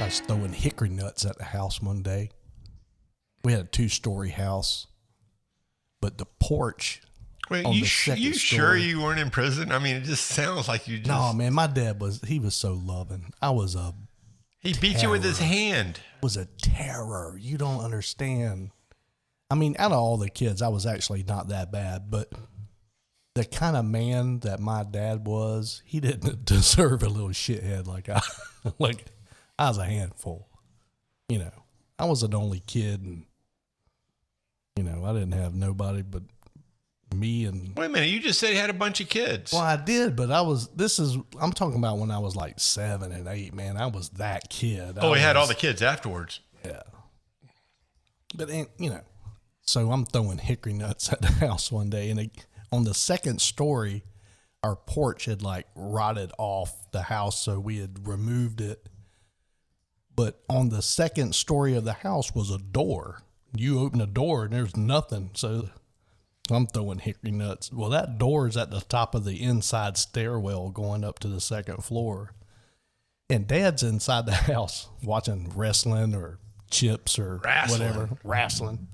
I was throwing hickory nuts at the house one day. We had a 2-story house, but the porch. Wait, you sure you weren't in prison? I mean, it just sounds like you just. No, man, my dad was so loving. He beat you with his hand. Was a terror. You don't understand. I mean, out of all the kids, I was actually not that bad, but the kind of man that my dad was, he didn't deserve a little shithead like I was a handful. You know, I was an only kid, and you know, I didn't have nobody but me and. Wait a minute, you just said you had a bunch of kids. Well, I did, but I'm talking about when I was like 7 and 8, man. I was that kid. Oh, we had all the kids afterwards. Yeah. But, you know, so I'm throwing hickory nuts at the house one day, and on the second story, our porch had like rotted off the house, so we had removed it. But on the second story of the house was a door. You open a door and there's nothing, so I'm throwing hickory nuts. Well, that door is at the top of the inside stairwell going up to the second floor. And Dad's inside the house watching wrestling or chips or whatever. Wrestling.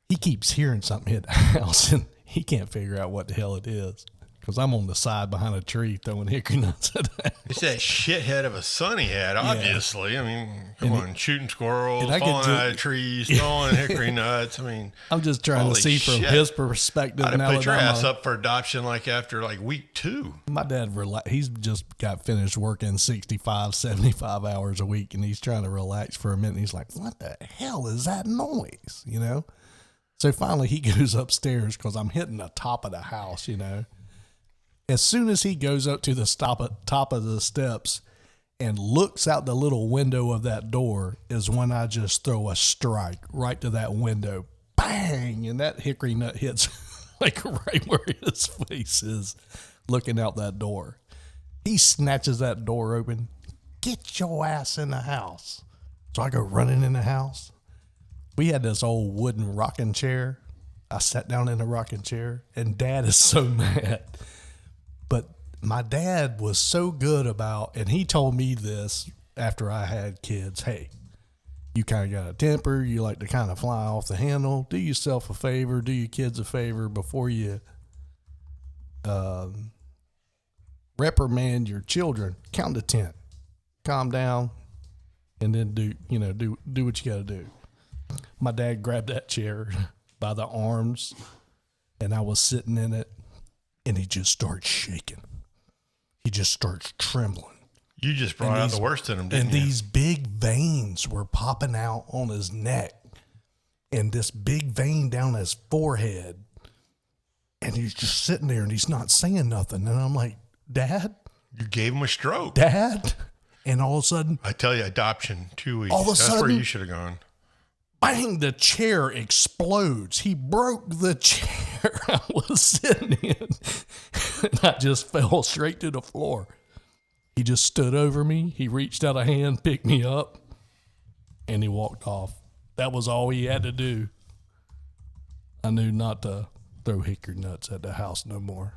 He keeps hearing something hit the house, and he can't figure out what the hell it is. Because I'm on the side behind a tree throwing hickory nuts at the house. It's that shithead of a son he had, obviously. Yeah. I mean, come on, shooting squirrels, falling out of trees, throwing hickory nuts. I mean, I'm just trying to see from his perspective. I'd have put your ass up for adoption like after like week 2. My dad, he's just got finished working 65, 75 hours a week, and he's trying to relax for a minute. And he's like, what the hell is that noise? You know? So finally he goes upstairs because I'm hitting the top of the house, you know. As soon as he goes up to the top of the steps and looks out the little window of that door is when I just throw a strike right to that window. Bang! And that hickory nut hits like right where his face is looking out that door. He snatches that door open. Get your ass in the house. So I go running in the house. We had this old wooden rocking chair. I sat down in the rocking chair, and Dad is so mad. But my dad was so good about, and he told me this after I had kids, hey, you kind of got a temper. You like to kind of fly off the handle. Do yourself a favor. Do your kids a favor before you reprimand your children. Count to 10. Calm down, and then do what you got to do. My dad grabbed that chair by the arms, and I was sitting in it. And he just starts shaking. He just starts trembling. You just brought out the worst in him, didn't you? And these big veins were popping out on his neck. And this big vein down his forehead. And he's just sitting there and he's not saying nothing. And I'm like, Dad? You gave him a stroke. Dad? And all of a sudden. I tell you, adoption, 2 weeks. All of a That's sudden, where you should have gone. Bang, the chair explodes. He broke the chair I was sitting in. And I just fell straight to the floor. He just stood over me. He reached out a hand, picked me up, and he walked off. That was all he had to do. I knew not to throw hickory nuts at the house no more.